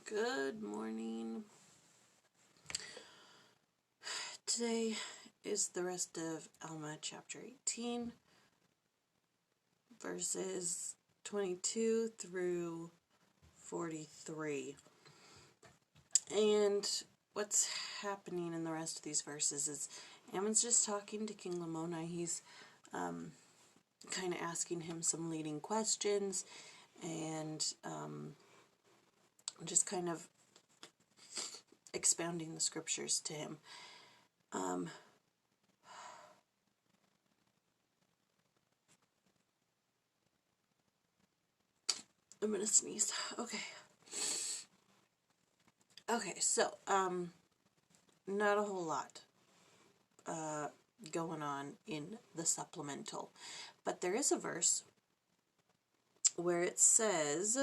Good morning. Today is the rest of Alma Chapter 18, verses 22 through 43. And what's happening in the rest of these verses is Ammon's just talking to King Lamoni. He's kind of asking him some leading questions and just kind of expounding the scriptures to him. I'm gonna sneeze. Okay, so, not a whole lot going on in the supplemental, but there is a verse where it says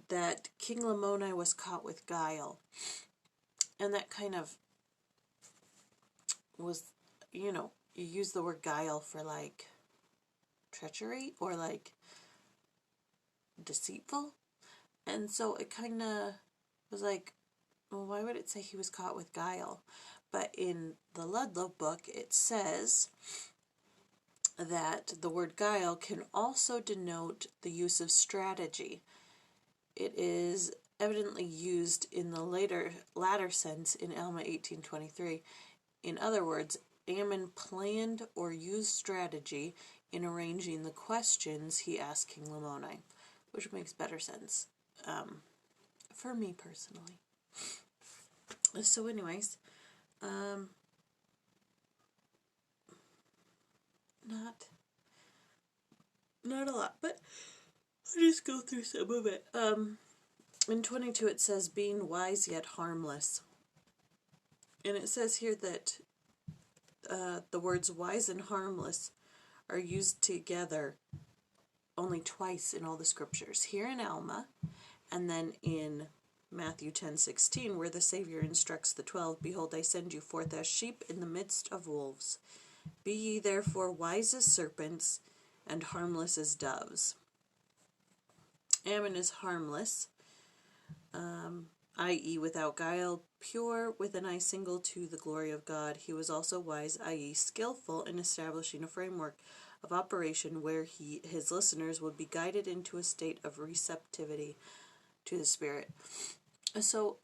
that King Lamoni was caught with guile, and that kind of was, you use the word guile for like treachery or like deceitful, and so it kind of was like, well, why would it say he was caught with guile? But in the Ludlow book it says that the word guile can also denote the use of strategy. It is evidently used in the latter sense in Alma 18:23. In other words, Ammon planned or used strategy in arranging the questions he asked King Lamoni, which makes better sense for me personally. So anyways, not a lot, but I'll just go through some of it. In 22 it says, being wise yet harmless. And it says here that the words wise and harmless are used together only twice in all the scriptures. Here in Alma, and then in Matthew 10:16, where the Savior instructs the 12, behold, I send you forth as sheep in the midst of wolves. Be ye therefore wise as serpents and harmless as doves. Ammon is harmless, i.e. without guile, pure, with an eye single to the glory of God. He was also wise, i.e. skillful in establishing a framework of operation where his listeners would be guided into a state of receptivity to the Spirit. So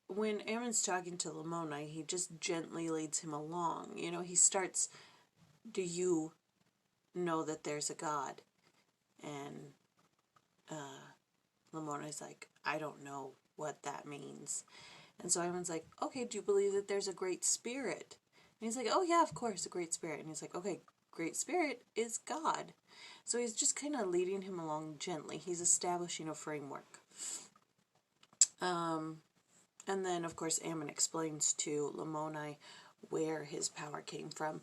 when Ammon's talking to Lamoni, he just gently leads him along. He starts, do you know that there's a God? And Lamoni's like, I don't know what that means. And so Ammon's like, okay, do you believe that there's a great spirit? And he's like, oh yeah, of course, a great spirit. And he's like, okay, great spirit is God. So he's just kind of leading him along gently. He's establishing a framework. And then, of course, Ammon explains to Lamoni where his power came from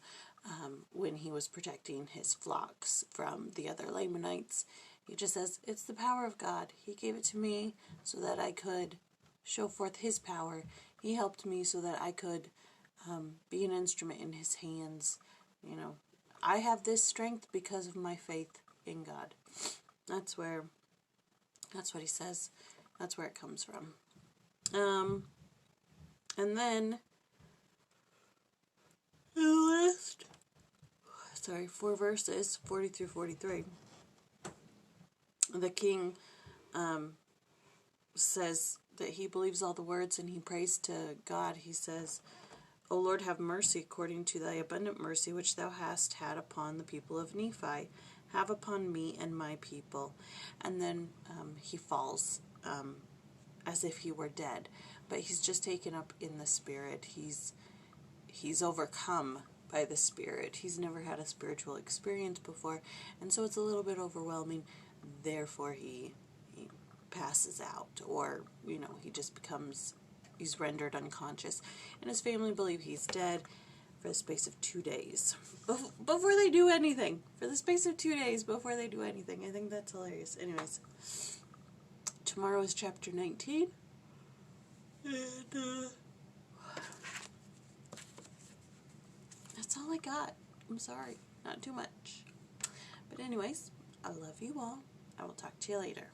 when he was protecting his flocks from the other Lamanites. He just says, it's the power of God. He gave it to me so that I could show forth his power. He helped me so that I could be an instrument in his hands. I have this strength because of my faith in God. That's what he says. That's where it comes from. And then the last, 4 verses, 40 through 43. The king says that he believes all the words and he prays to God. He says, O Lord, have mercy according to thy abundant mercy which thou hast had upon the people of Nephi. Have upon me and my people. And then he falls as if he were dead. But he's just taken up in the Spirit. He's overcome by the Spirit. He's never had a spiritual experience before, and so it's a little bit overwhelming. Therefore, he passes out, or, he just he's rendered unconscious. And his family believe he's dead for the space of 2 days. Before they do anything. For the space of 2 days before they do anything. I think that's hilarious. Anyways, tomorrow is chapter 19. And that's all I got. I'm sorry. Not too much. But anyways, I love you all. I will talk to you later.